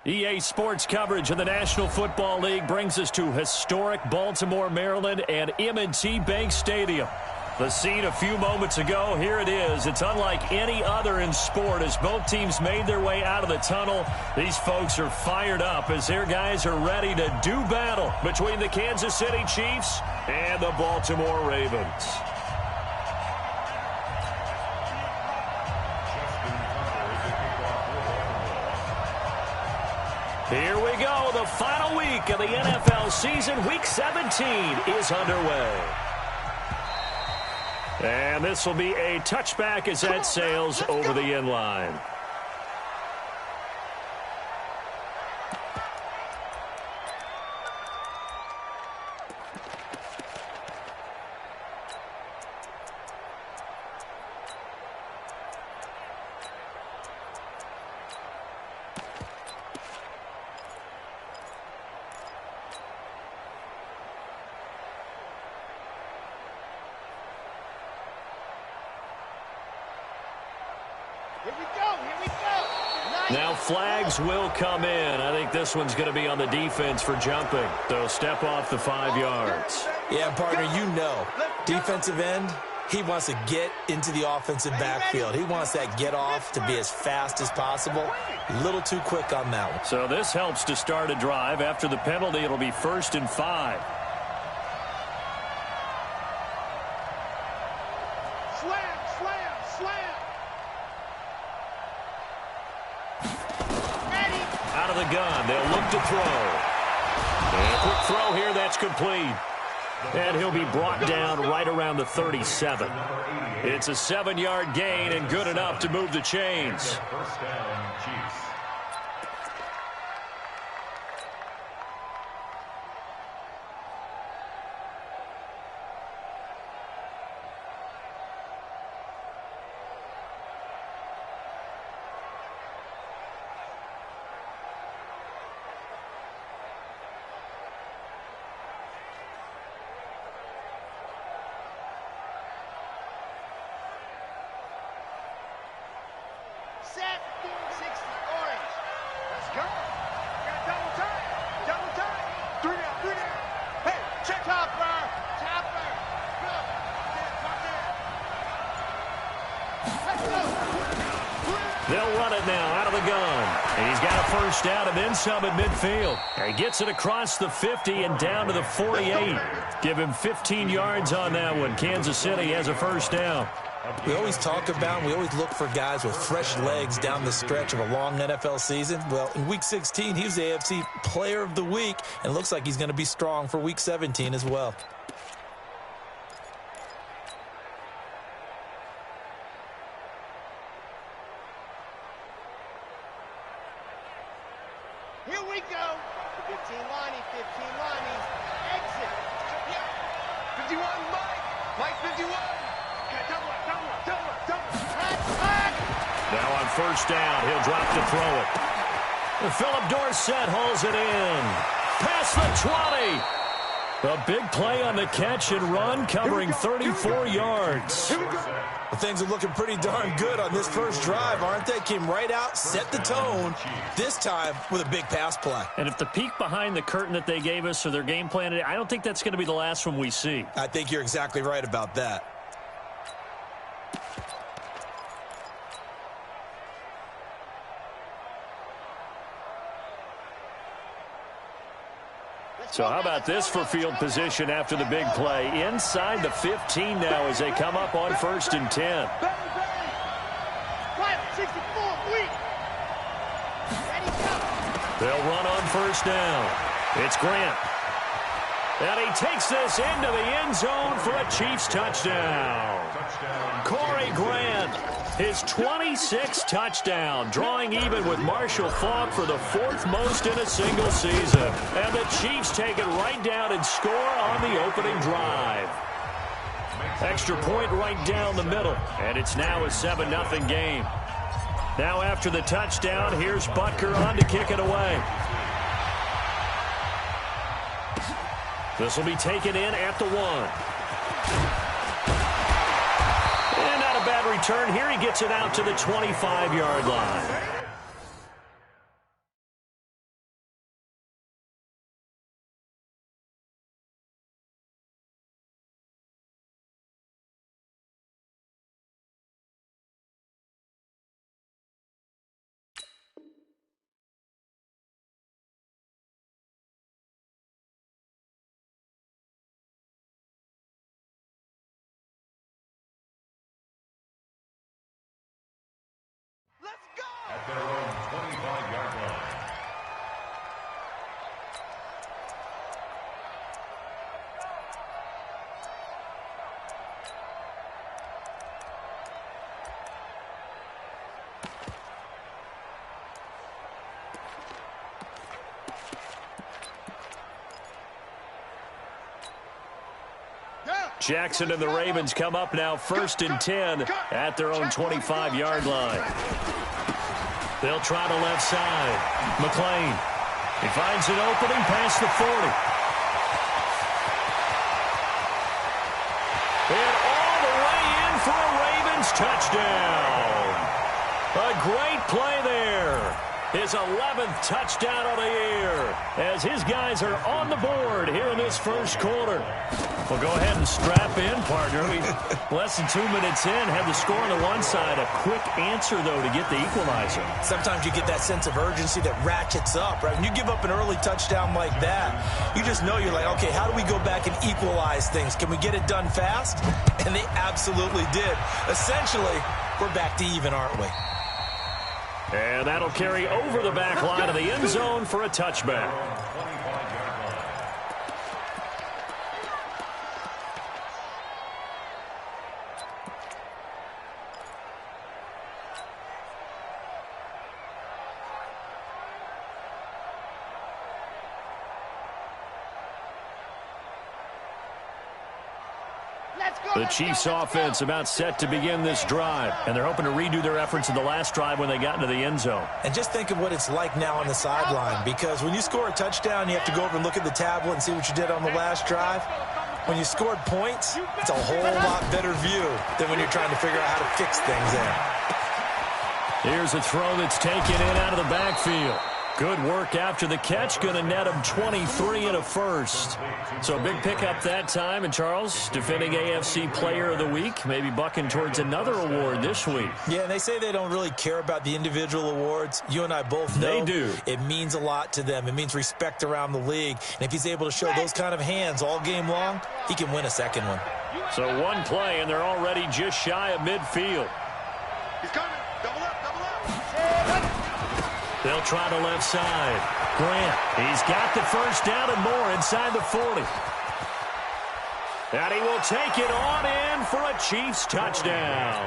EA Sports coverage of the National Football League brings us to historic Baltimore, Maryland, and M&T Bank Stadium. The scene a few moments ago, here it is. It's unlike any other in sport as both teams made their way out of the tunnel. These folks are fired up as their guys are ready to do battle between the Kansas City Chiefs and the Baltimore Ravens. Here we go. The final week of the NFL season. Week 17 is underway. And this will be a touchback as that sails over the end line. Now flags will come in. I think this one's going to be on the defense for jumping. They'll step off the 5 yards. Yeah, partner, you know. Defensive end, he wants to get into the offensive backfield. He wants that get off to be as fast as possible. A little too quick on that one. So this helps to start a drive. After the penalty, it'll be 1st and 5. Out of the gun, they'll look to throw. And a quick throw here, that's complete. And he'll be brought down right around the 37. It's a 7-yard gain and good enough to move the chains. First down, Chiefs. Set, 60, orange. Let's go. Got double time. Double time. 3 down. Hey, check Chopper. Good. Let's go. They'll run it now out of the gun. And he's got a first down and then some at midfield. And he gets it across the 50 and down to the 48. Give him 15 yards on that one. Kansas City has a first down. We always talk about, we always look for guys with fresh legs down the stretch of a long NFL season. Well, in Week 16, he was the AFC Player of the Week, and looks like he's going to be strong for Week 17 as well. Here we go. 15 Lonnie. Exit. 51 Mike 51. Now on first down, he'll drop to throw it. And Philip Dorsett hauls it in. Past the 20. A big play on the catch and run, covering 34 yards. Well, things are looking pretty darn good on this first drive, aren't they? Came right out, set the tone, this time with a big pass play. And if the peek behind the curtain that they gave us or their game plan, I don't think that's going to be the last one we see. I think you're exactly right about that. So how about this for field position after the big play? Inside the 15 now as they come up on 1st and 10. They'll run on first down. It's Grant. And he takes this into the end zone for a Chiefs touchdown. Corey Grant, his 26th touchdown, drawing even with Marshall Faulk for the 4th most in a single season. And the Chiefs take it right down and score on the opening drive. Extra point right down the middle, and it's now a 7-0 game. Now after the touchdown, here's Butker on to kick it away. This will be taken in at the 1. And not a bad return here. He gets it out to the 25-yard line. Jackson and the Ravens come up now 1st and 10 at their own 25-yard line. They'll try to left side. McLean. He finds an opening past the 40. And all the way in for a Ravens touchdown. A great play there. His 11th touchdown of the year as his guys are on the board here in this first quarter. Well, go ahead and strap in, partner. Less than 2 minutes in, have the score on the one side. A quick answer, though, to get the equalizer. Sometimes you get that sense of urgency that ratchets up, right? When you give up an early touchdown like that, you just know you're like, okay, how do we go back and equalize things? Can we get it done fast? And they absolutely did. Essentially, we're back to even, aren't we? And that'll carry over the back line of the end zone for a touchback. The Chiefs offense about set to begin this drive, and they're hoping to redo their efforts in the last drive when they got into the end zone. And just think of what it's like now on the sideline, because when you score a touchdown, you have to go over and look at the tablet and see what you did on the last drive. When you scored points, it's a whole lot better view than when you're trying to figure out how to fix things there. Here's a throw that's taken in out of the backfield. Good work after the catch. Going to net him 23 and a first. So a big pickup that time. And Charles, defending AFC Player of the Week, maybe bucking towards another award this week. Yeah, and they say they don't really care about the individual awards. You and I both know they do. It means a lot to them. It means respect around the league. And if he's able to show those kind of hands all game long, he can win a second one. So one play, and they're already just shy of midfield. He's coming. Double up, double up. They'll try to left side. Grant, he's got the first down and more inside the 40. And he will take it on in for a Chiefs touchdown.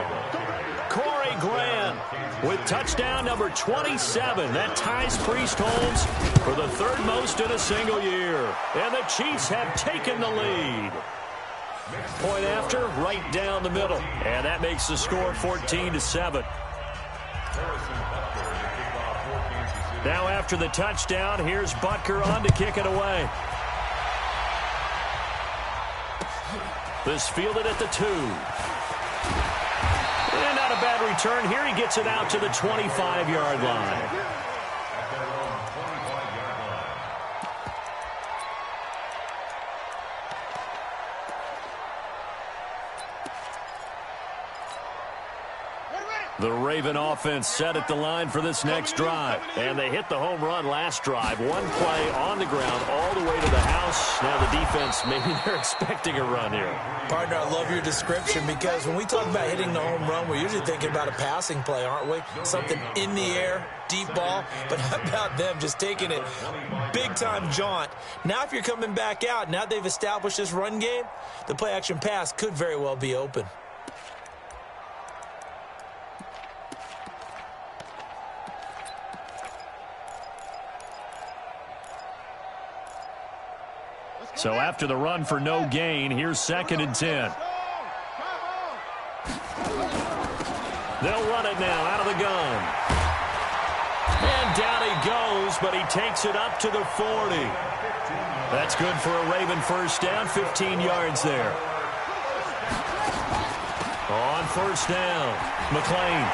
Corey Grant with touchdown number 27. That ties Priest Holmes for the third most in a single year. And the Chiefs have taken the lead. Point after, right down the middle. And that makes the score 14-7. Now after the touchdown, here's Butker on to kick it away. This fielded at the 2. And not a bad return here. He gets it out to the 25-yard line. The Raven offense set at the line for this next drive. And they hit the home run last drive. One play on the ground all the way to the house. Now the defense, maybe they're expecting a run here. Partner, I love your description, because when we talk about hitting the home run, we're usually thinking about a passing play, aren't we? Something in the air, deep ball. But how about them just taking it big-time jaunt? Now if you're coming back out, now they've established this run game, the play-action pass could very well be open. So after the run for no gain, here's 2nd and 10. They'll run it now out of the gun. And down he goes, but he takes it up to the 40. That's good for a Raven first down, 15 yards there. On first down, McLean.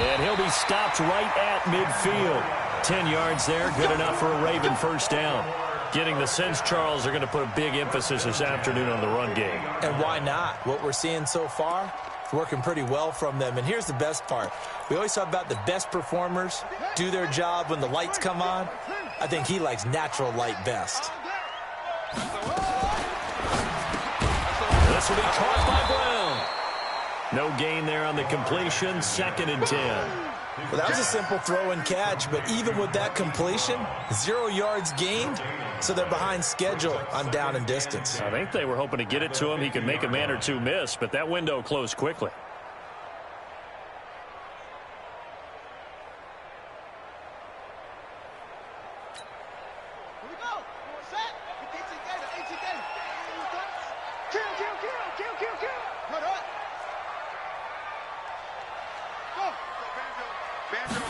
And he'll be stopped right at midfield. 10 yards there, good enough for a Raven first down. Getting the sense, Charles, are going to put a big emphasis this afternoon on the run game. And why not? What we're seeing so far is working pretty well from them. And here's the best part. We always talk about the best performers do their job when the lights come on. I think he likes natural light best. This will be caught by Brown. No gain there on the completion. 2nd and 10. Well, that was a simple throw and catch, but even with that completion, 0 yards gained, so they're behind schedule on down and distance. I think they were hoping to get it to him. He could make a man or two miss, but that window closed quickly. Here we go. Set. 18 guys. Kill, kill, kill, kill, kill, kill. Cut up. Go. Banjo.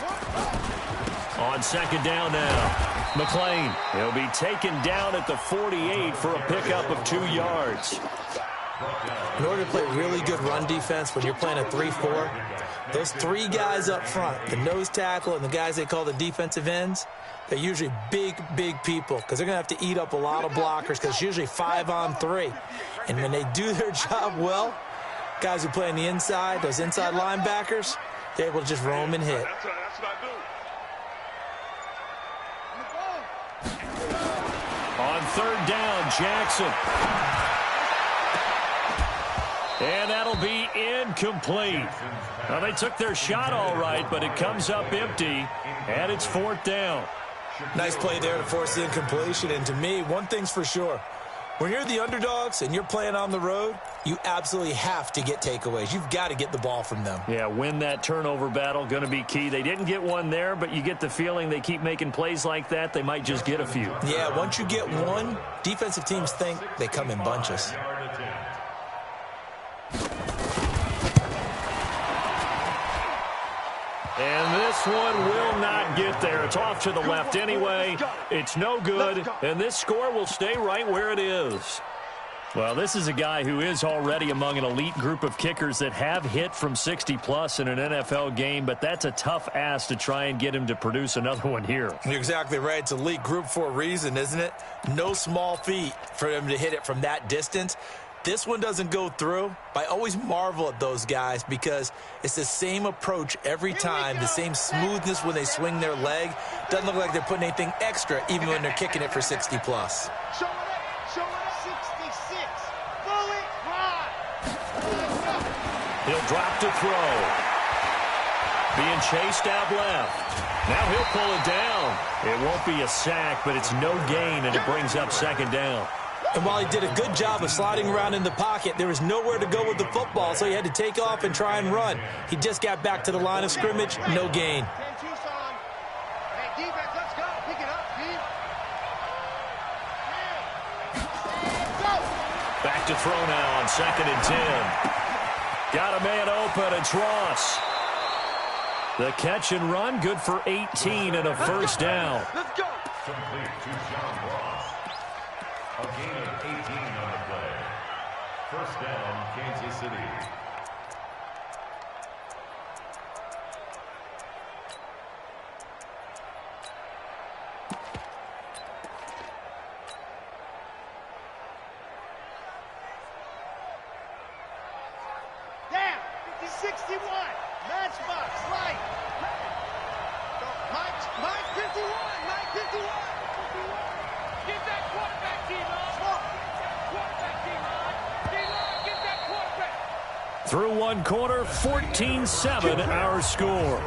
On second down now. McLean, he'll be taken down at the 48 for a pickup of 2 yards. In order to play really good run defense when you're playing a 3-4, those 3 guys up front, the nose tackle and the guys they call the defensive ends, they're usually big, big people because they're going to have to eat up a lot of blockers because it's usually 5-on-3. And when they do their job well, guys who play on the inside, those inside linebackers, they're able to just roam and hit. That's what I do. On third down, Jackson. And that'll be incomplete. Well, they took their shot all right, but it comes up empty, and it's 4th down. Nice play there to force the incompletion. And to me, one thing's for sure. When you're the underdogs and you're playing on the road, you absolutely have to get takeaways. You've got to get the ball from them. Yeah, win that turnover battle, going to be key. They didn't get one there, but you get the feeling they keep making plays like that, they might just get a few. Yeah, once you get one, defensive teams think they come in bunches. And this one will not get there. It's off to the left anyway. It's no good, and this score will stay right where it is. Well, this is a guy who is already among an elite group of kickers that have hit from 60-plus in an NFL game, but that's a tough ask to try and get him to produce another one here. You're exactly right. It's elite group for a reason, isn't it? No small feat for him to hit it from that distance. This one doesn't go through. I always marvel at those guys because it's the same approach every time, the same smoothness when they swing their leg. Doesn't look like they're putting anything extra even when they're kicking it for 60-plus. Show it. 66. Fully ride. He'll drop to throw. Being chased out left. Now he'll pull it down. It won't be a sack, but it's no gain, and it brings up 2nd down. And while he did a good job of sliding around in the pocket, there was nowhere to go with the football, so he had to take off and try and run. He just got back to the line of scrimmage, no gain. Hey, defense, let's go. Pick it up, team. Back to throw now on 2nd and 10. Got a man open. It's Ross. The catch and run, good for 18 and a first down. Let's go. Complete to John Ross. A gain of 18 on the play. First down, Kansas City. Down. 61. Matchbox. Right. Mike 51. Mike 51. Get that quarterback, D-Line. Quarterback, D-Line. D-Line, get that quarterback. Through one quarter, 14-7 our score.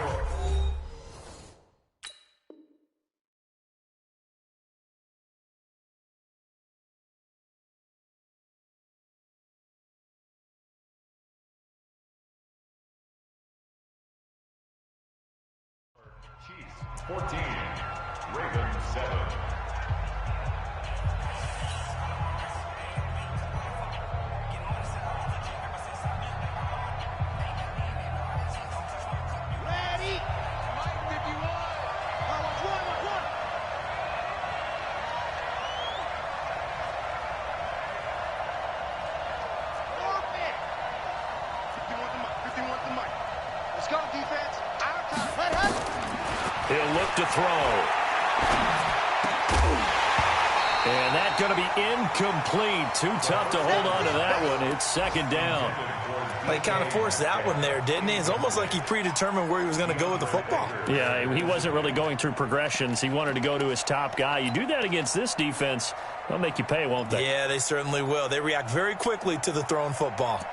Chiefs 14, Ravens 7. Ready. Mike 51. One. Forfeit. 51 to Mike. Let's go, defense. Our time. Hey. He'll look to throw. And that's going to be incomplete. Too tough to hold on to that one. It's 2nd down. He kind of forced that one there, didn't he? It's almost like he predetermined where he was going to go with the football. Yeah, he wasn't really going through progressions. He wanted to go to his top guy. You do that against this defense, they'll make you pay, won't they? Yeah, they certainly will. They react very quickly to the thrown football.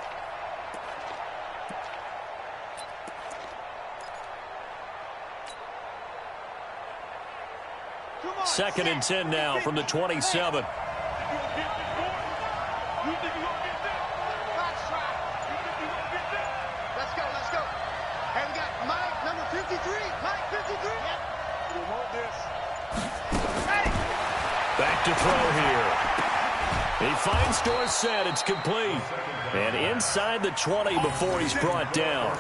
Second and 10 now from the 27. Let's go. Hey, we got Mike, number 53. Mike, 53. Yep. We want this. Ready. Back to throw here. He finds Dorsett. It's complete. And inside the 20 before he's brought down.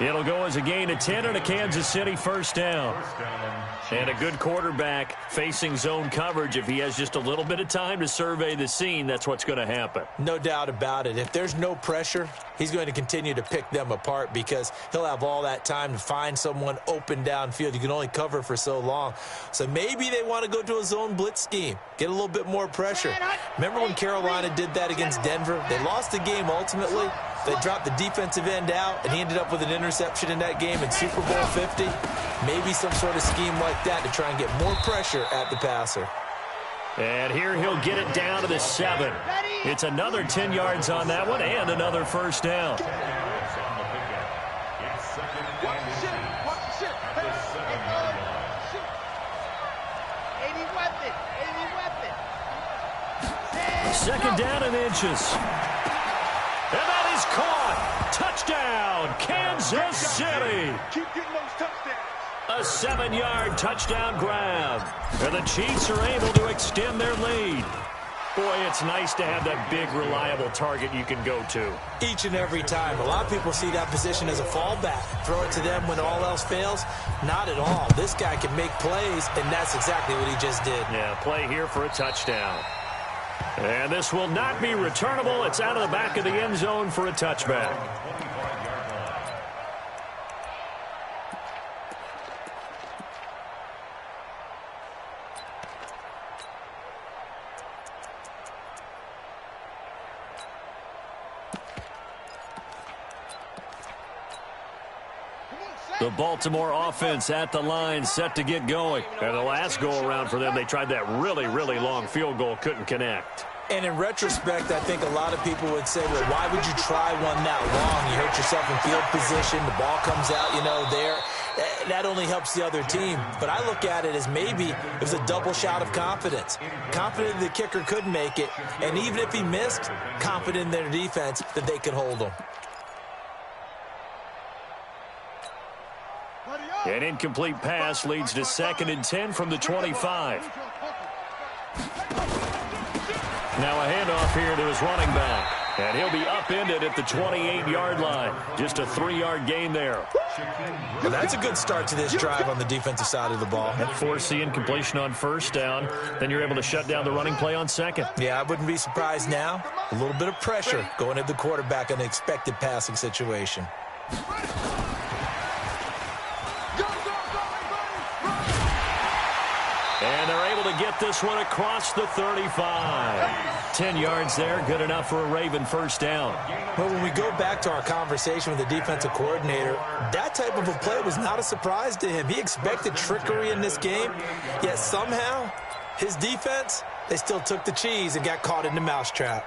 It'll go as a gain of 10 and a Kansas City first down. And a good quarterback facing zone coverage. If he has just a little bit of time to survey the scene, that's what's going to happen. No doubt about it. If there's no pressure, he's going to continue to pick them apart because he'll have all that time to find someone open downfield. You can only cover for so long. So maybe they want to go to a zone blitz scheme, get a little bit more pressure. Remember when Carolina did that against Denver? They lost the game ultimately. They dropped the defensive end out, and he ended up with an interception in that game in Super Bowl 50. Maybe some sort of scheme like that to try and get more pressure at the passer. And here he'll get it down to the 7. It's another 10 yards on that one and another first down. Second down and inches. And that is caught. Touchdown, Kansas City. Keep getting those touchdowns. A 7-yard touchdown grab. And the Chiefs are able to extend their lead. Boy, it's nice to have that big, reliable target you can go to. Each and every time. A lot of people see that position as a fallback. Throw it to them when all else fails. Not at all. This guy can make plays, and that's exactly what he just did. Yeah, play here for a touchdown. And this will not be returnable. It's out of the back of the end zone for a touchback. The Baltimore offense at the line, set to get going. And the last go-around for them, they tried that really, really long field goal, couldn't connect. And in retrospect, I think a lot of people would say, well, why would you try one that long? You hurt yourself in field position. The ball comes out, there. That only helps the other team. But I look at it as maybe it was a double shot of confidence. Confident the kicker could make it. And even if he missed, confident in their defense that they could hold him. An incomplete pass leads to 2nd and 10 from the 25. Now a handoff here to his running back. And he'll be upended at the 28-yard line. Just a 3-yard gain there. Well, that's a good start to this drive on the defensive side of the ball. And force the incompletion on first down. Then you're able to shut down the running play on 2nd. Yeah, I wouldn't be surprised now. A little bit of pressure going at the quarterback in an expected passing situation. And they're able to get this one across the 35. 10 yards there, good enough for a Raven first down. Well, when we go back to our conversation with the defensive coordinator, that type of a play was not a surprise to him. He expected trickery in this game, yet somehow his defense, they still took the cheese and got caught in the mousetrap.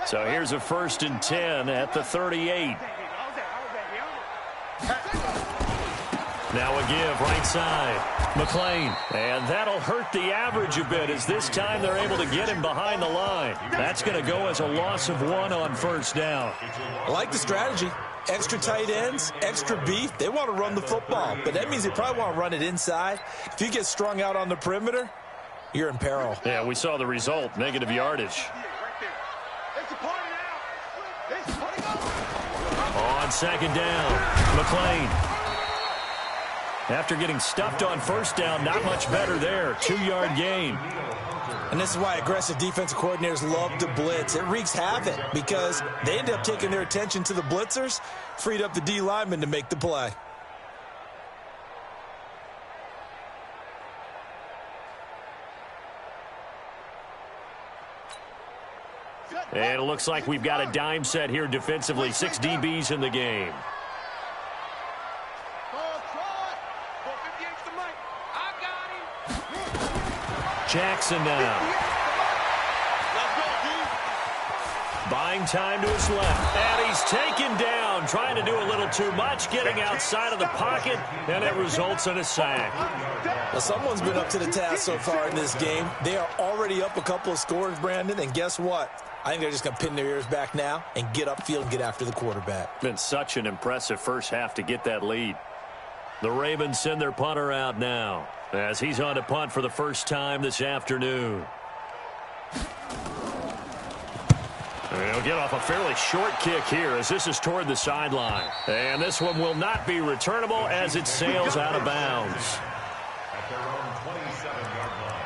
So here's a 1st and 10 at the 38. Now a give right side. McClain. And that'll hurt the average a bit as this time they're able to get him behind the line. That's going to go as a loss of 1 on first down. I like the strategy. Extra tight ends, extra beef. They want to run the football, but that means they probably want to run it inside. If you get strung out on the perimeter, you're in peril. Yeah, we saw the result, negative yardage. On 2nd down, McClain. After getting stuffed on first down, not much better there. 2-yard gain. And this is why aggressive defensive coordinators love to blitz. It wreaks havoc because they end up taking their attention to the blitzers, freed up the D lineman to make the play. And it looks like we've got a dime set here defensively. 6 DBs in the game. Jackson now. Buying time to his left. And he's taken down, trying to do a little too much, getting outside of the pocket, and it results in a sack. Well, someone's been up to the task so far in this game. They are already up a couple of scores, Brandon, and guess what? I think they're just going to pin their ears back now and get upfield and get after the quarterback. Been such an impressive first half to get that lead. The Ravens send their punter out now as he's on to punt for the first time this afternoon. He'll get off a fairly short kick here as this is toward the sideline. And this one will not be returnable as it sails out of bounds. At their own 27-yard line.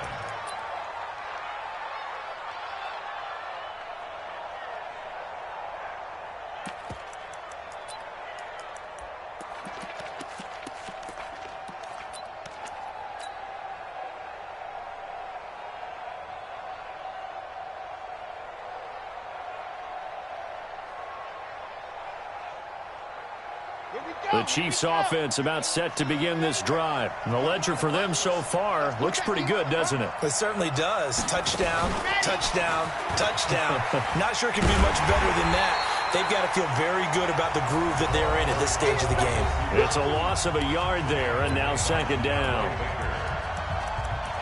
The Chiefs offense about set to begin this drive. And the ledger for them so far looks pretty good, doesn't it? It certainly does. Touchdown, touchdown, touchdown. Not sure it can be much better than that. They've got to feel very good about the groove that they're in at this stage of the game. It's a loss of a yard there, and now second down. A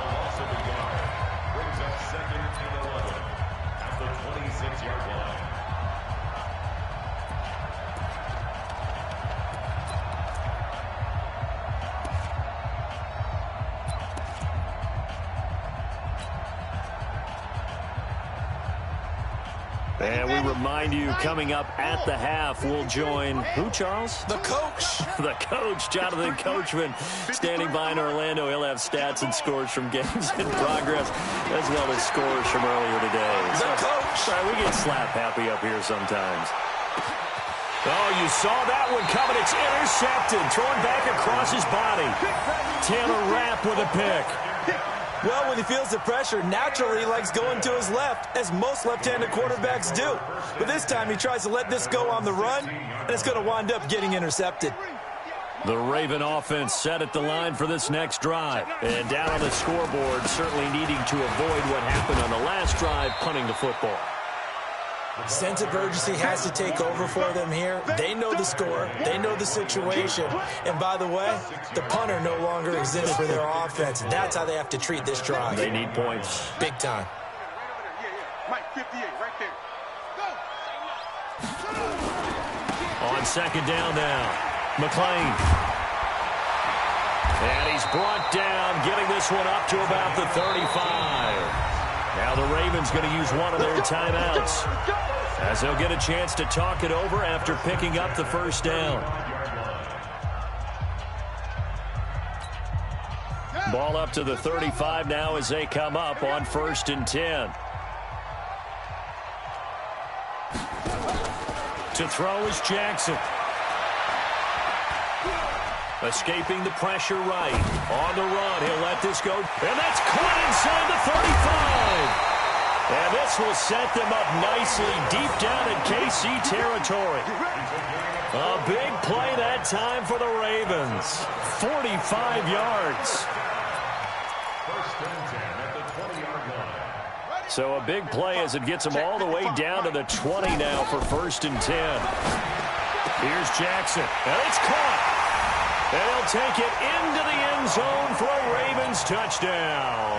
loss of a yard brings up 2nd and 11 at the 26-yard line. And we remind you, coming up at the half, we'll join who, Charles? The coach. The coach, Jonathan Coachman, standing by in Orlando. He'll have stats and scores from games in progress, as well as scores from earlier today. The coach. Sorry, we get slap happy up here sometimes. Oh, you saw that one coming. It's intercepted, thrown back across his body. Taylor Rapp with a pick. Well, when he feels the pressure, naturally he likes going to his left, as most left-handed quarterbacks do. But this time he tries to let this go on the run, and it's going to wind up getting intercepted. The Raven offense set at the line for this next drive. And down on the scoreboard, certainly needing to avoid what happened on the last drive, punting the football. Sense of urgency has to take over for them here. They know the score. They know the situation. And by the way, the punter no longer exists for their offense. That's how they have to treat this drive. They need points. Big time. Mike 58 right there. Go. On second down now, McLean. And he's brought down, getting this one up to about the 35. Now the Ravens going to use one of their timeouts, as they'll get a chance to talk it over after picking up the first down. Ball up to the 35 now as they come up on 1st and 10. To throw is Jackson. Escaping the pressure right. On the run, he'll let this go. And that's caught inside the 35. And this will set them up nicely deep down in KC territory. A big play that time for the Ravens. 45 yards. 1st and 10 at the 20-yard line. So a big play as it gets them all the way down to the 20 now for 1st and 10. Here's Jackson. And it's caught. And he'll take it into the end zone for a Ravens touchdown.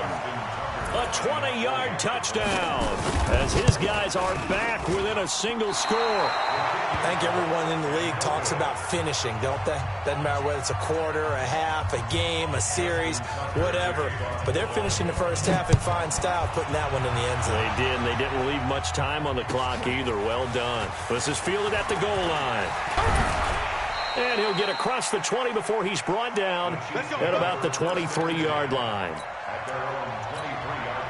A 20-yard touchdown as his guys are back within a single score. I think everyone in the league talks about finishing, don't they? Doesn't matter whether it's a quarter, a half, a game, a series, whatever. But they're finishing the first half in fine style, putting that one in the end zone. They did, and they didn't leave much time on the clock either. Well done. This is fielded at the goal line. And he'll get across the 20 before he's brought down at about the 23-yard line. At their own 23-yard line.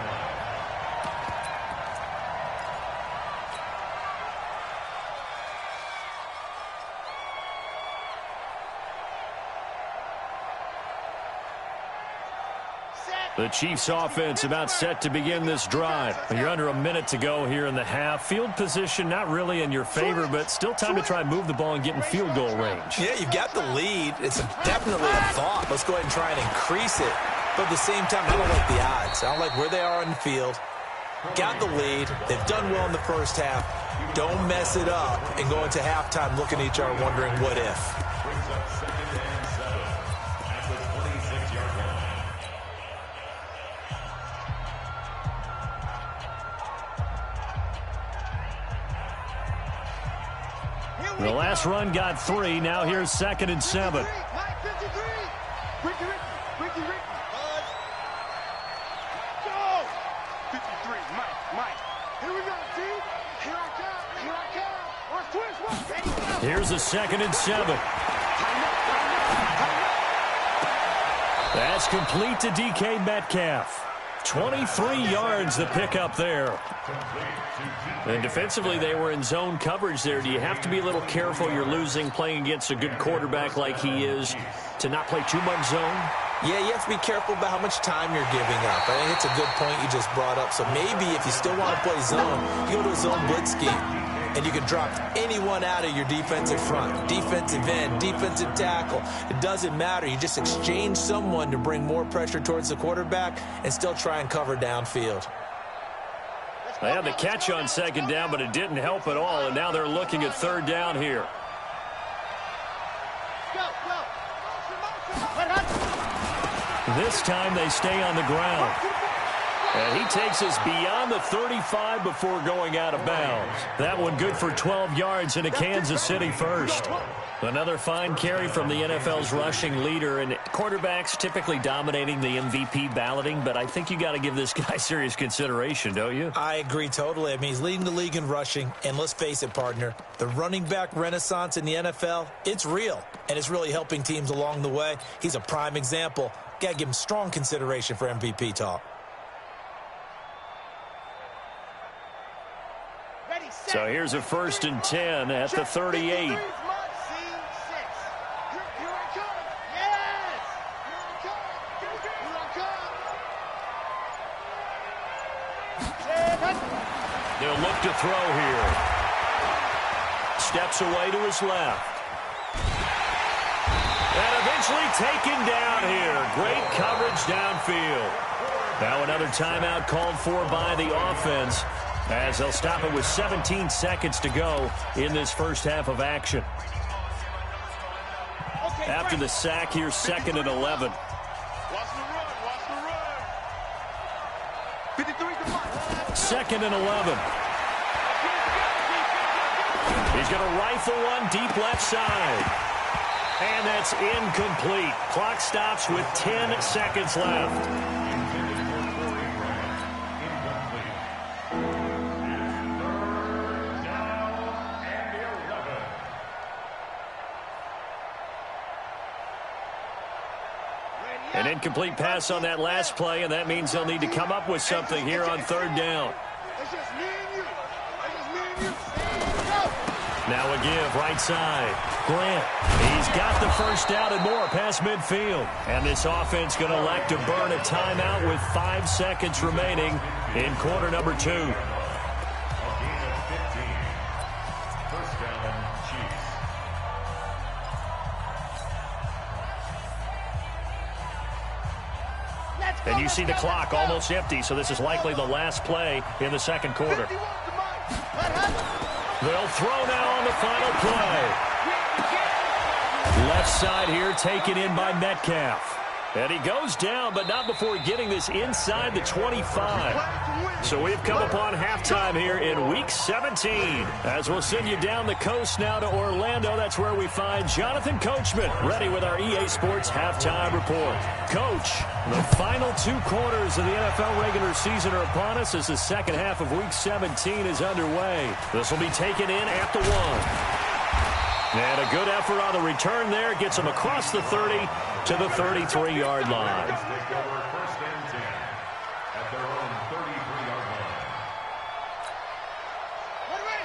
The Chiefs offense about set to begin this drive. You're under a minute to go here in the half. Field position not really in your favor, but still time to try and move the ball and get in field goal range. Yeah, you've got the lead. It's definitely a thought. Let's go ahead and try and increase it. But at the same time, I don't like the odds. I don't like where they are on the field. Got the lead. They've done well in the first half. Don't mess it up and go into halftime looking at each other wondering what if. Brings up 2nd and 7 at the 26-yard line. The last run got 3. Now here's 2nd and 7. Mike 53. Ricky. Buzz. Go. 53. Mike. Here we go, team. Here I come. Here's a 2nd and 7. That's complete to DK Metcalf. 23 yards to pick up there. And defensively, they were in zone coverage there. Do you have to be a little careful? You're losing playing against a good quarterback like he is to not play too much zone? Yeah, you have to be careful about how much time you're giving up. I think it's a good point you just brought up. So maybe if you still want to play zone, you go to a zone blitz scheme. And you can drop anyone out of your defensive front, defensive end, defensive tackle. It doesn't matter. You just exchange someone to bring more pressure towards the quarterback and still try and cover downfield. They had the catch on 2nd down, but it didn't help at all. And now they're looking at 3rd down here. This time they stay on the ground. And he takes us beyond the 35 before going out of bounds. That one good for 12 yards and a Kansas City first. Another fine carry from the NFL's rushing leader. And quarterbacks typically dominating the MVP balloting, but I think you got to give this guy serious consideration, don't you? I agree totally. I mean, he's leading the league in rushing. And let's face it, partner, the running back renaissance in the NFL, it's real. And it's really helping teams along the way. He's a prime example. Got to give him strong consideration for MVP talk. So here's a 1st and 10 at the 38. They'll look to throw here. Steps away to his left. And eventually taken down here. Great coverage downfield. Now another timeout called for by the offense, as they'll stop it with 17 seconds to go in this first half of action. After the sack, here's 2nd and 11. Second and 11. He's going to rifle one deep left side. And that's incomplete. Clock stops with 10 seconds left. An incomplete pass on that last play, and that means they'll need to come up with something here on 3rd down. Now a give, right side. Grant, he's got the first down and more past midfield. And this offense going to elect to burn a timeout with 5 seconds remaining in quarter number 2. And you see the clock almost empty, so this is likely the last play in the 2nd quarter. They'll throw now on the final play. Left side here taken in by Metcalf. And he goes down, but not before getting this inside the 25. So we've come upon halftime here in Week 17. As we'll send you down the coast now to Orlando, that's where we find Jonathan Coachman, ready with our EA Sports Halftime Report. Coach, the final 2 quarters of the NFL regular season are upon us as the second half of Week 17 is underway. This will be taken in at the 1. And a good effort on the return there. Gets him across the 30 to the 33-yard line.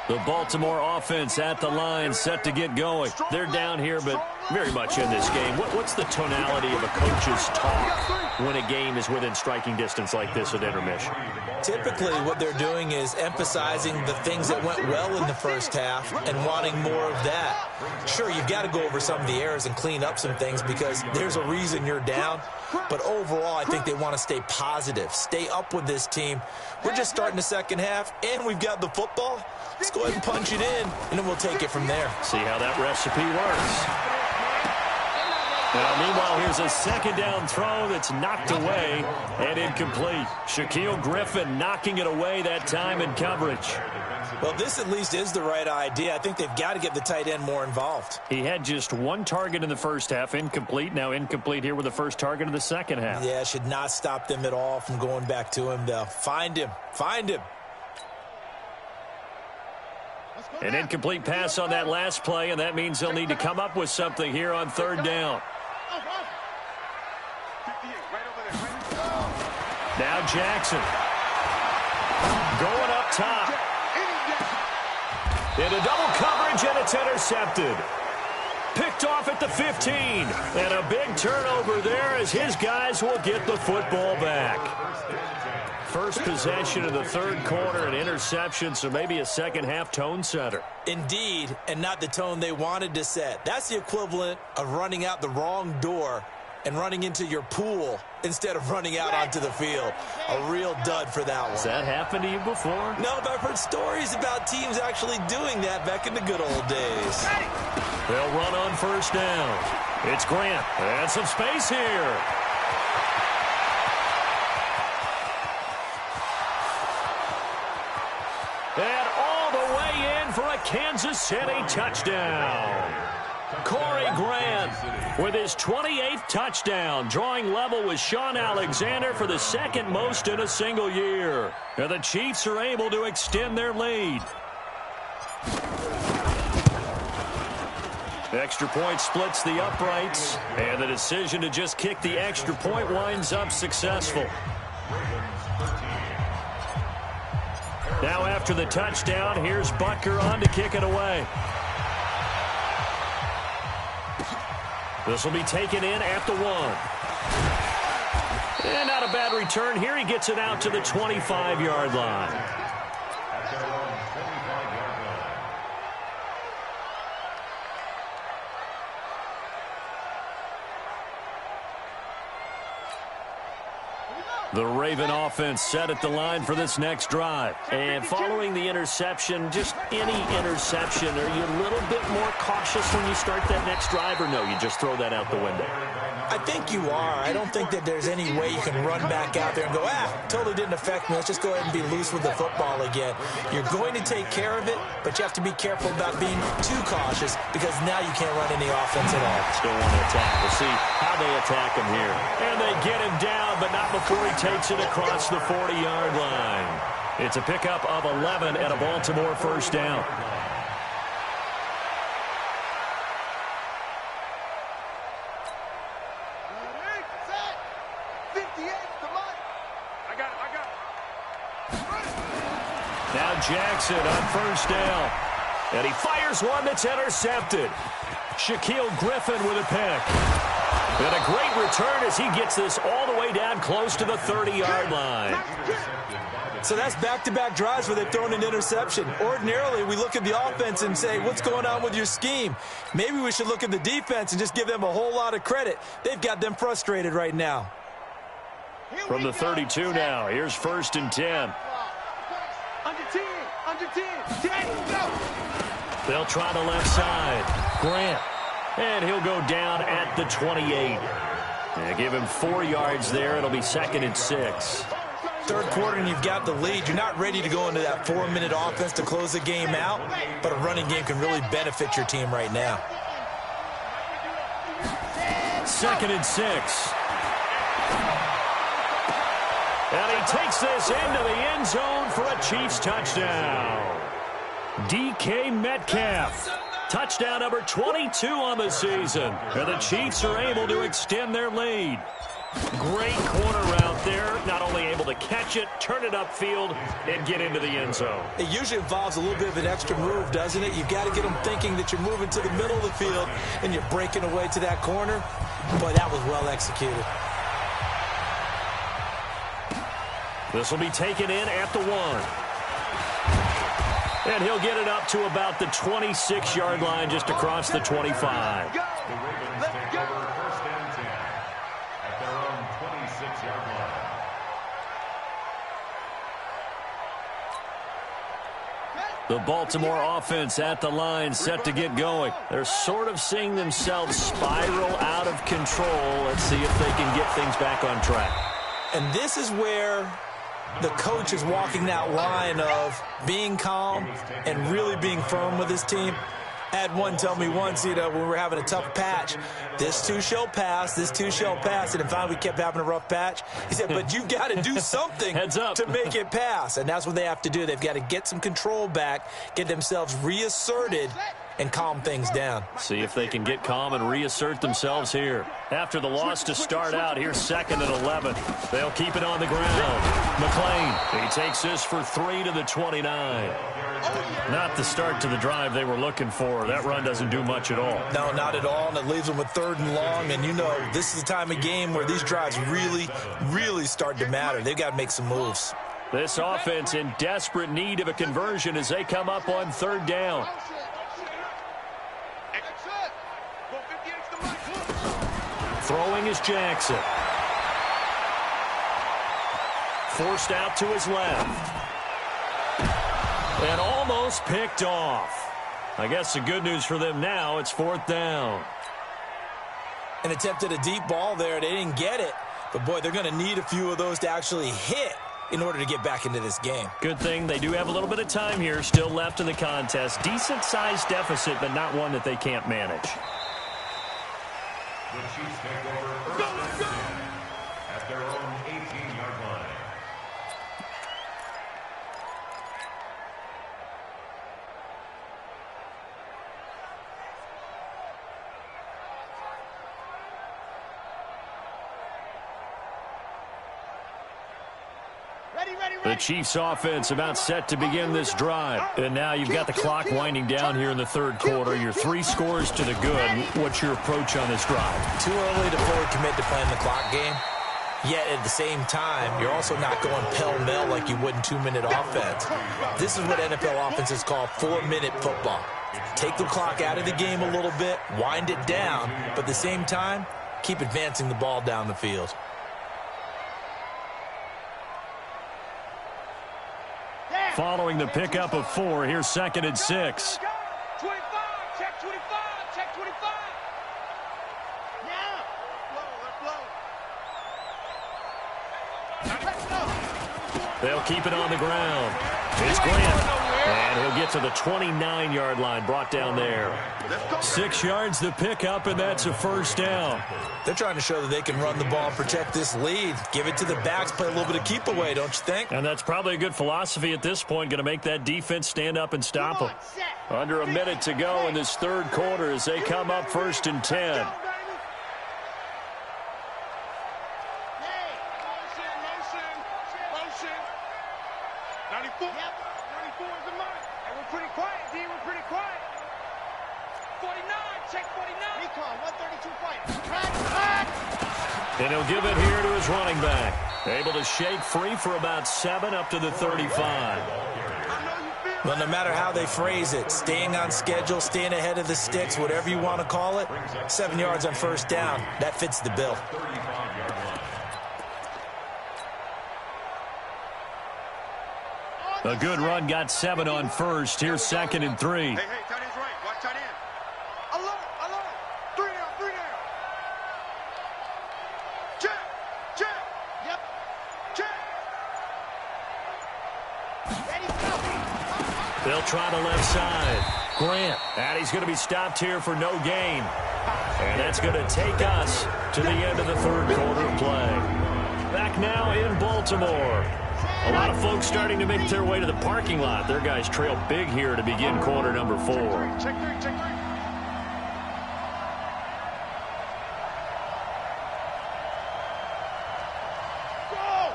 The Baltimore offense at the line, set to get going. They're down here, but very much in this game. What's the tonality of a coach's talk when a game is within striking distance like this at intermission? Typically, what they're doing is emphasizing the things that went well in the first half and wanting more of that. Sure, you've got to go over some of the errors and clean up some things because there's a reason you're down. But overall, I think they want to stay positive, stay up with this team. We're just starting the second half, and we've got the football. Let's go ahead and punch it in, and then we'll take it from there. See how that recipe works. Now, meanwhile, here's a second down throw that's knocked away and incomplete. Shaquille Griffin knocking it away that time in coverage. Well, this at least is the right idea. I think they've got to get the tight end more involved. He had just 1 target in the first half, incomplete. Now incomplete here with the first target of the second half. Yeah, should not stop them at all from going back to him, though. Find him. Find him. An incomplete pass on that last play, and that means they'll need to come up with something here on third down. Now Jackson. Going up top. Into double coverage, and it's intercepted. Picked off at the 15. And a big turnover there as his guys will get the football back. First possession of the third quarter, an interception, so maybe a second-half tone setter. Indeed, and not the tone they wanted to set. That's the equivalent of running out the wrong door and running into your pool instead of running out onto the field. A real dud for that one. Has that happened to you before? No, but I've heard stories about teams actually doing that back in the good old days. They'll run on first down. It's Grant. And some space here. And all the way in for a Kansas City touchdown. Corey Grant with his 28th touchdown, drawing level with Sean Alexander for the second most in a single year. And the Chiefs are able to extend their lead. Extra point splits the uprights, and the decision to just kick the extra point winds up successful. Now after the touchdown, here's Butker on to kick it away. This will be taken in at the 1. And not a bad return here. He gets it out to the 25-yard line. The Raven offense set at the line for this next drive. And following the interception, just any interception, are you a little bit more cautious when you start that next drive, or no, you just throw that out the window? I think you are. I don't think that there's any way you can run back out there and go, totally didn't affect me. Let's just go ahead and be loose with the football again. You're going to take care of it, but you have to be careful about being too cautious because now you can't run any offense at all. Still want to attack. We'll see how they attack him here. And they get him down, but not before he takes it across the 40-yard line. It's a pickup of 11 and a Baltimore first down. Now Jackson on first down. And he fires one that's intercepted. Shaquille Griffin with a pick. And a great return as he gets this all the way down close to the 30-yard line. So that's back-to-back drives where they've thrown an interception. Ordinarily, we look at the offense and say, what's going on with your scheme? Maybe we should look at the defense and just give them a whole lot of credit. They've got them frustrated right now. From the 32 now, here's 1st and 10. Under 10, under 10, 10, go! They'll try the left side. Grant. And he'll go down at the 28. And give him 4 yards there. It'll be 2nd and 6. Third quarter and you've got the lead. You're not ready to go into that 4-minute offense to close the game out, but a running game can really benefit your team right now. 2nd and 6. And he takes this into the end zone for a Chiefs touchdown. DK Metcalf. Touchdown number 22 on the season. And the Chiefs are able to extend their lead. Great corner route there. Not only able to catch it, turn it upfield, and get into the end zone. It usually involves a little bit of an extra move, doesn't it? You've got to get them thinking that you're moving to the middle of the field and you're breaking away to that corner. Boy, that was well executed. This will be taken in at the 1. And he'll get it up to about the 26-yard line just across the 25. The Ravens take over 1st and 10 at their own 26-yard line. The Baltimore offense at the line set to get going. They're sort of seeing themselves spiral out of control. Let's see if they can get things back on track. And this is where the coach is walking that line of being calm and really being firm with his team. I had one tell me once, when we were having a tough patch, this too shall pass, this too shall pass, and then finally we kept having a rough patch. He said, but you got to do something to make it pass, and that's what they have to do. They've got to get some control back, get themselves reasserted, and calm things down. See if they can get calm and reassert themselves here. After the loss to start out, here's 2nd and 11. They'll keep it on the ground. McClain, he takes this for 3 to the 29. Not the start to the drive they were looking for. That run doesn't do much at all. No, not at all, and it leaves them with 3rd and long. And this is the time of game where these drives really, really start to matter. They've got to make some moves. This offense in desperate need of a conversion as they come up on 3rd down. Throwing is Jackson. Forced out to his left. And almost picked off. I guess the good news for them now, it's 4th down. An attempt at a deep ball there. They didn't get it. But, boy, they're going to need a few of those to actually hit in order to get back into this game. Good thing they do have a little bit of time here still left in the contest. Decent-sized deficit, but not one that they can't manage. The Chiefs take over first and 10 at their own 18-yard line. The Chiefs offense about set to begin this drive. And now you've got the clock winding down here in the 3rd quarter. Your 3 scores to the good. What's your approach on this drive? Too early to fully commit to playing the clock game. Yet at the same time, you're also not going pell-mell like you would in 2-minute offense. This is what NFL offenses call 4-minute football. Take the clock out of the game a little bit, wind it down, but at the same time, keep advancing the ball down the field. Following the pickup of 4, here's 2nd and 6. 25, check 25, check 25. Now, They'll keep it on the ground. It's Grant. And he'll get to the 29-yard line, brought down there. 6 yards the pickup, and that's a 1st down. They're trying to show that they can run the ball and protect this lead. Give it to the backs, play a little bit of keep away, don't you think? And that's probably a good philosophy at this point, going to make that defense stand up and stop them. Under a minute to go in this 3rd quarter as they come up 1st and 10. And he'll give it here to his running back. Able to shake free for about 7 up to the 35. Well, no matter how they phrase it, staying on schedule, staying ahead of the sticks, whatever you want to call it, 7 yards on 1st down, that fits the bill. A good run got 7 on 1st. Here's 2nd and 3. Hey, tight end's right. Watch tight end. Alone. 3 down. Check. Yep. Check. Ready, go. They'll try the left side. Grant. And he's going to be stopped here for no gain. And that's going to take us to the end of the 3rd quarter of play. Back now in Baltimore. A lot of folks starting to make their way to the parking lot. Their guys trail big here to begin quarter number 4. Check 3. Go!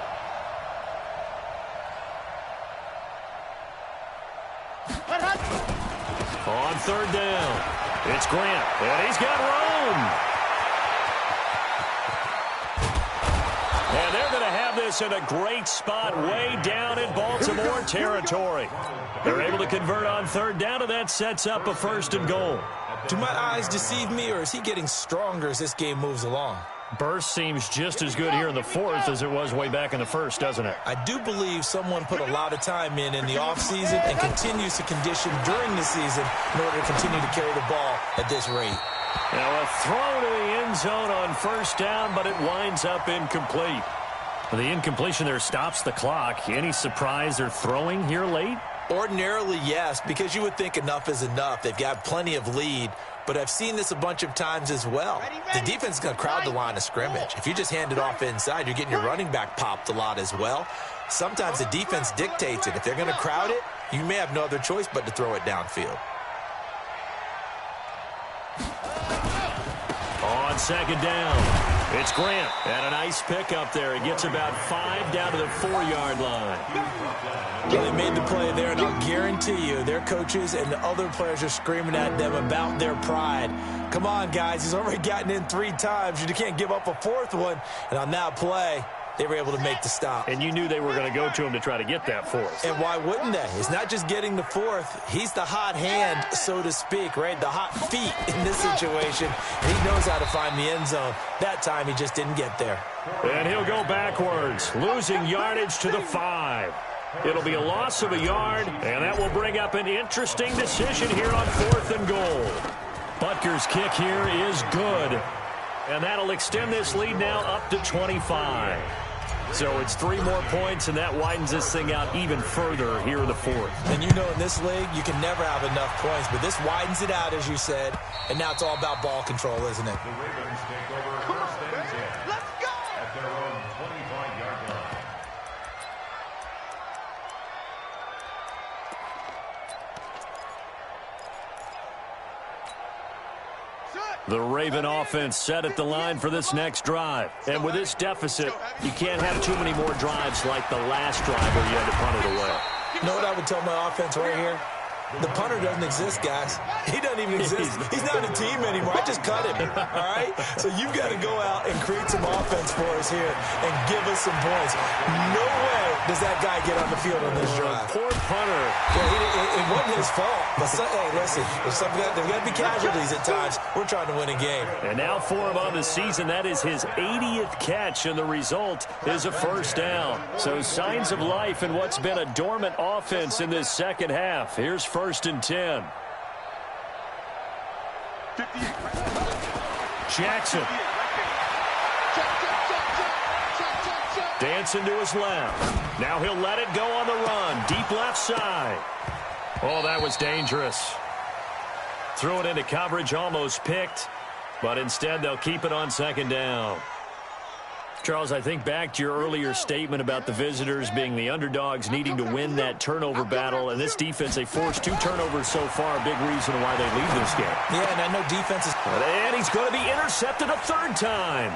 On 3rd down, it's Grant, and he's got room. And they're going to have this in a great spot way down in Baltimore territory. They're able to convert on 3rd down, and that sets up a 1st and goal. Do my eyes deceive me, or is he getting stronger as this game moves along? Burst seems just as good here in the 4th as it was way back in the 1st, doesn't it? I do believe someone put a lot of time in the offseason and continues to condition during the season in order to continue to carry the ball at this rate. Now a throw to the end zone on 1st down, but it winds up incomplete. The incompletion there stops the clock. Any surprise they're throwing here late? Ordinarily, yes, because you would think enough is enough. They've got plenty of lead, but I've seen this a bunch of times as well. The defense is going to crowd the line of scrimmage. If you just hand it off inside, you're getting your running back popped a lot as well. Sometimes the defense dictates it. If they're going to crowd it, you may have no other choice but to throw it downfield. On second down, it's Grant. And a nice pick up there. He gets about 5 down to the 4-yard line. Well, they made the play there, and I'll guarantee you their coaches and the other players are screaming at them about their pride. Come on, guys. He's already gotten in 3 times. You can't give up a 4th one. And on that play, they were able to make the stop. And you knew they were going to go to him to try to get that 4th. And why wouldn't they? It's not just getting the 4th. He's the hot hand, so to speak, right? The hot feet in this situation. And he knows how to find the end zone. That time, he just didn't get there. And he'll go backwards, losing yardage to the 5. It'll be a loss of a yard, and that will bring up an interesting decision here on 4th and goal. Butker's kick here is good. And that'll extend this lead now up to 25. So it's 3 more points, and that widens this thing out even further here in the 4th. And you know in this league, you can never have enough points, but this widens it out, as you said, and now it's all about ball control, isn't it? The Ravens take over first and 10. Let's go! At their own 25-yard line. The Raven offense set at the line for this next drive. And with this deficit, you can't have too many more drives like the last drive where you had to punt it away. You know what I would tell my offense right here? The punter doesn't exist, guys. He doesn't even exist. He's not a team anymore. I just cut him, all right? So you've got to go out and create some offense for us here and give us some points. No way does that guy get on the field on this drive. Poor punter. Yeah, it wasn't his fault. But, hey, listen, there's got to be casualties at times. We're trying to win a game. And now for him on the season, that is his 80th catch, and the result is a first down. So signs of life in what's been a dormant offense in this second half. Here's first and 10. Jackson. Dancing to his left. Now he'll let it go on the run. Deep left side. Oh, that was dangerous. Threw it into coverage, almost picked. But instead, they'll keep it on second down. Charles, I think back to your earlier statement about the visitors being the underdogs needing to win that turnover battle. And this defense, they forced 2 turnovers so far, a big reason why they lead this game. Yeah, and I know defense is... And he's going to be intercepted a 3rd time.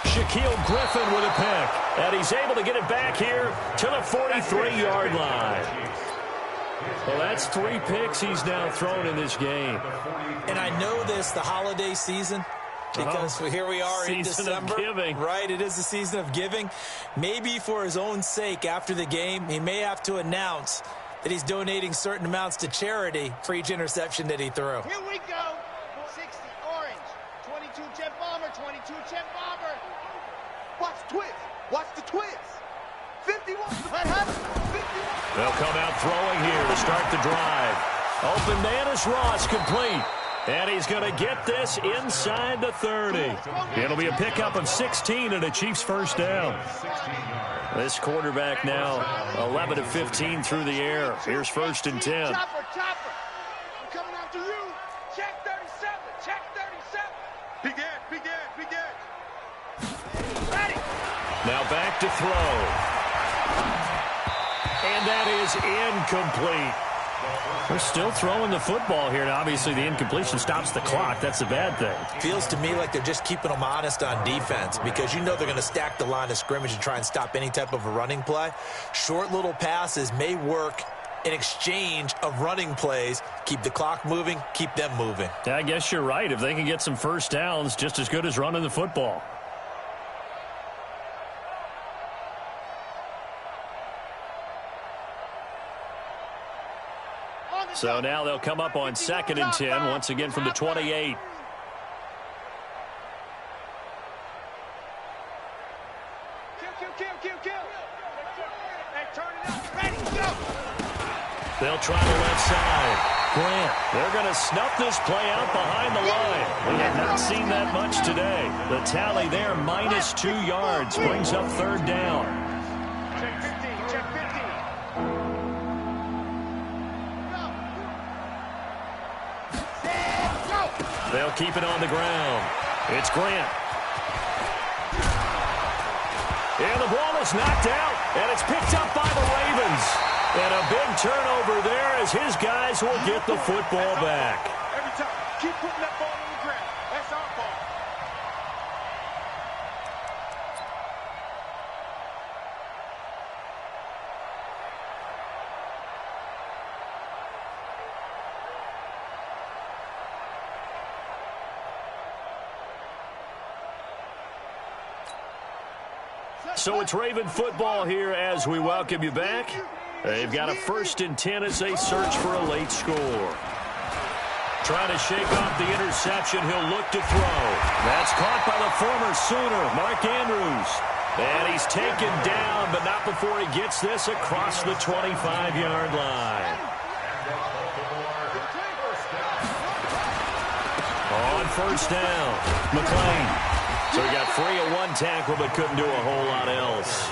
Shaquille Griffin with a pick. And he's able to get it back here to the 43-yard line. Well, that's 3 picks he's now thrown in this game. And I know this, the holiday season... Because here we are in December, right? It is the season of giving. Maybe for his own sake after the game, he may have to announce that he's donating certain amounts to charity for each interception that he threw. Here we go. 60 orange, 22 jet bomber, 22 jet bomber. Watch the twist. Watch the twist. 51. What happened? 51. They'll come out throwing here to start the drive. Open Manus Ross complete. And he's going to get this inside the 30. It'll be a pickup of 16 and a Chiefs first down. This quarterback now 11 of 15 through the air. Here's first and 10. Chopper. I'm coming after you. Check 37. Check 37. Begin. Ready. Now back to throw. And that is incomplete. They're still throwing the football here, and obviously the incompletion stops the clock. That's a bad thing. Feels to me like they're just keeping them honest on defense because you know they're going to stack the line of scrimmage and try and stop any type of a running play. Short little passes may work in exchange of running plays. Keep the clock moving, keep them moving. I guess you're right. If they can get some first downs, just as good as running the football. So now they'll come up on second and 10, once again from the 28. Kill. Hey, turn it up. Ready, go. They'll try the left side. Grant, they're going to snuff this play out behind the line. We have not seen that much today. The tally there, minus 2 yards, brings up 3rd down. Check 15. They'll keep it on the ground. It's Grant. And the ball is knocked out, and it's picked up by the Ravens. And a big turnover there as his guys will get the football back. Every time. Keep putting that ball on the ground. That's our ball. So it's Raven football here as we welcome you back. They've got a 1st and 10 as they search for a late score. Trying to shake off the interception. He'll look to throw. That's caught by the former Sooner, Mark Andrews. And he's taken down, but not before he gets this across the 25-yard line. On 1st down, McClain. So he got free of one tackle, but couldn't do a whole lot else.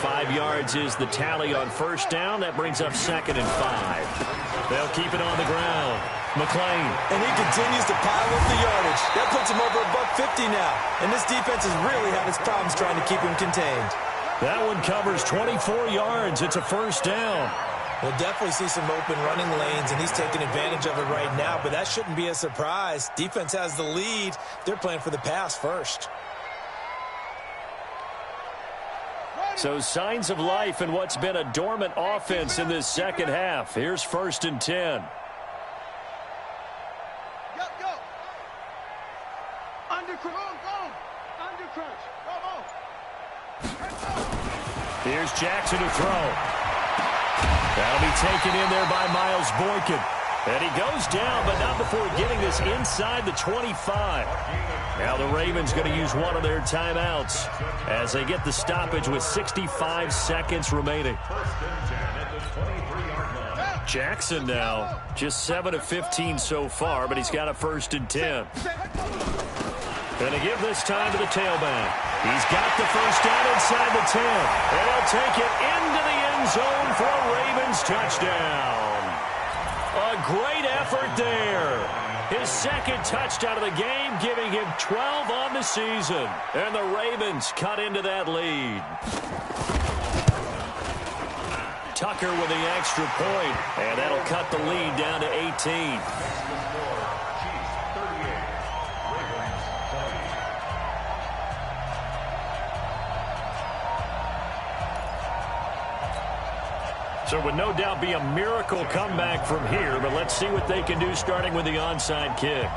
5 yards is the tally on 1st down. That brings up 2nd and 5. They'll keep it on the ground. McClain. And he continues to pile up the yardage. That puts him over $150 now. And this defense has really had its problems trying to keep him contained. That one covers 24 yards. It's a 1st down. We'll definitely see some open running lanes, and he's taking advantage of it right now, but that shouldn't be a surprise. Defense has the lead. They're playing for the pass first. So signs of life in what's been a dormant offense in this 2nd half. Here's 1st and 10. Go, go. Under crunch. Under crunch. Go. Here's Jackson to throw. That'll be taken in there by Miles Boykin. And he goes down, but not before getting this inside the 25. Now the Ravens going to use one of their timeouts as they get the stoppage with 65 seconds remaining. Jackson now just 7 of 15 so far, but he's got a 1st and 10. Going to give this time to the tailback. He's got the 1st down inside the 10. And he'll take it into the end zone for a Ravens touchdown. A great effort there. His 2nd touchdown of the game, giving him 12 on the season. And the Ravens cut into that lead. Tucker with the extra point, and that'll cut the lead down to 18. So it would no doubt be a miracle comeback from here, but let's see what they can do starting with the onside kick.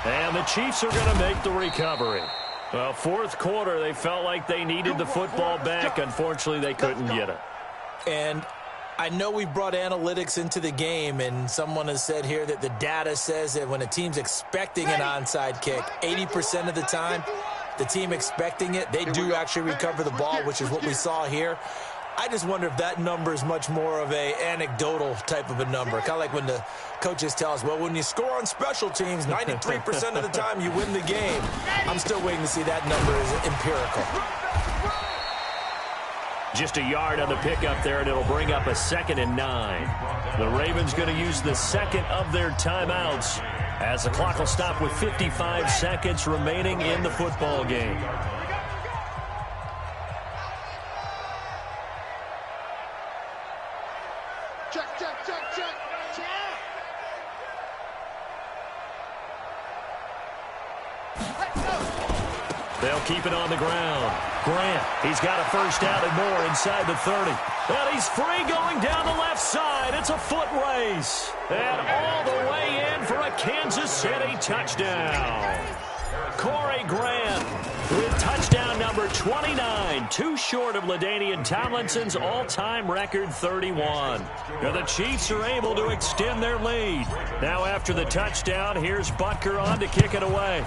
And the Chiefs are going to make the recovery. Well, 4th quarter, they felt like they needed the football back. Unfortunately, they couldn't get it. And I know we brought analytics into the game, and someone has said here that the data says that when a team's expecting an onside kick, 80% of the time, the team expecting it, they do actually recover the ball, which is what we saw here. I just wonder if that number is much more of a anecdotal type of a number. Kind of like when the coaches tell us, well, when you score on special teams, 93% of the time you win the game. I'm still waiting to see that number is empirical. Just a yard on the pickup there, and it'll bring up a 2nd and 9. The Ravens going to use the 2nd of their timeouts as the clock will stop with 55 seconds remaining in the football game. They'll keep it on the ground. Grant, he's got a 1st down and more inside the 30. And he's free going down the left side. It's a foot race. And all the way in for a Kansas City touchdown. Corey Grant with touchdown number 29, too short of LaDainian Tomlinson's all-time record 31. Now the Chiefs are able to extend their lead. Now after the touchdown, here's Butker on to kick it away.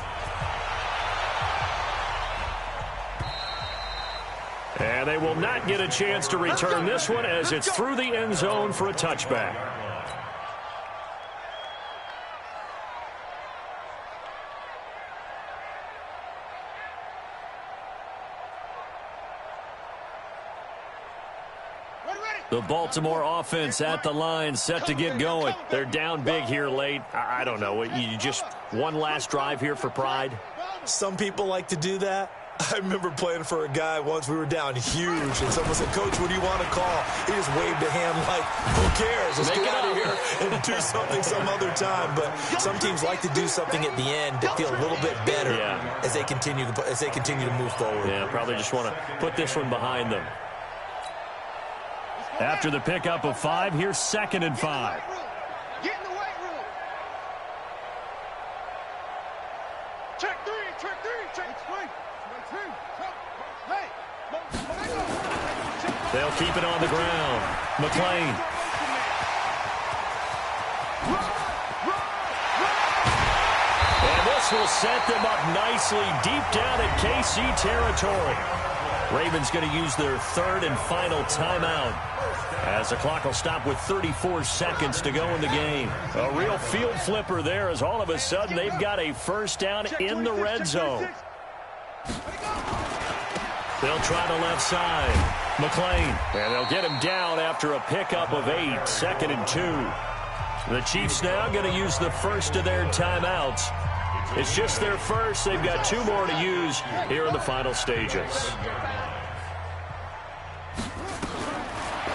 And they will not get a chance to return this one as it's through the end zone for a touchback. The Baltimore offense at the line, set to get going. They're down big here late. I don't know. You just one last drive here for pride? Some people like to do that. I remember playing for a guy once. We were down huge, and someone said, "Coach, what do you want to call?" He just waved a hand like, "Who cares? Let's get out of here and do something some other time." But some teams like to do something at the end to feel a little bit better as they continue to move forward. Yeah, probably just want to put this one behind them. After the pickup of 5, here's 2nd and 5. Get in the weight room. Check 3, check 3, check 3. Hey. They'll keep it on the ground. McClain. And this will set them up nicely deep down in KC territory. Ravens going to use their 3rd and final timeout, as the clock will stop with 34 seconds to go in the game. A real field flipper there, as all of a sudden they've got a first down in the red zone. They'll try the left side. McClain. And they'll get him down after a pickup of 8. 2nd and 2. The Chiefs now going to use the first of their timeouts. It's just their first. They've got 2 more to use here in the final stages.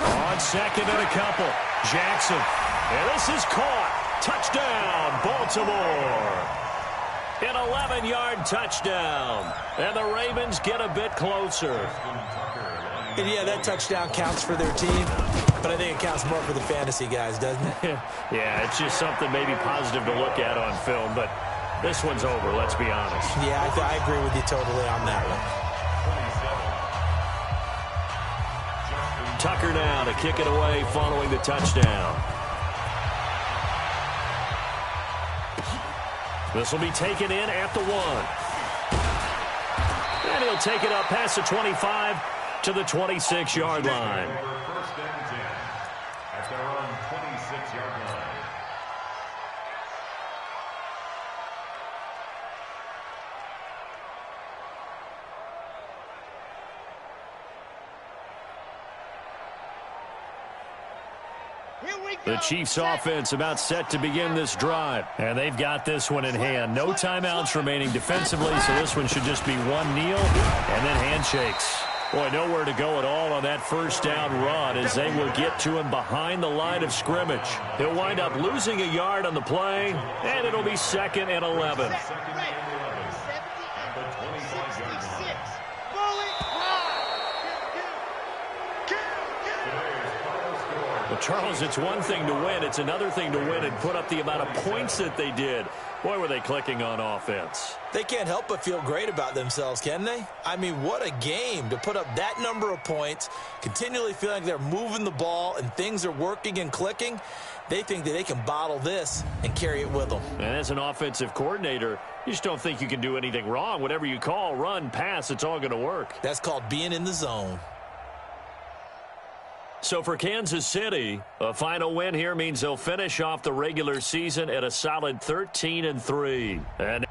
On 2nd and a couple. Jackson. And this is caught. Touchdown, Baltimore. An 11-yard touchdown. And the Ravens get a bit closer. And yeah, that touchdown counts for their team, but I think it counts more for the fantasy guys, doesn't it? Yeah, it's just something maybe positive to look at on film, but this one's over, let's be honest. Yeah, I agree with you totally on that one. Tucker now to kick it away following the touchdown. This will be taken in at the 1. And he'll take it up past the 25 to the 26-yard line. First and 10 at their own 26-yard line. The Chiefs offense about set to begin this drive. And they've got this one in hand. No timeouts remaining defensively, so this one should just be one kneel and then handshakes. Boy, nowhere to go at all on that first down run as they will get to him behind the line of scrimmage. He'll wind up losing a yard on the play, and it'll be 2nd and 11. Well, Charles, it's one thing to win. It's another thing to win and put up the amount of points that they did. Boy, were they clicking on offense. They can't help but feel great about themselves, can they? I mean, what a game to put up that number of points, continually feeling like they're moving the ball and things are working and clicking. They think that they can bottle this and carry it with them. And as an offensive coordinator, you just don't think you can do anything wrong. Whatever you call, run, pass, it's all going to work. That's called being in the zone. So for Kansas City, a final win here means they'll finish off the regular season at a solid 13-3. And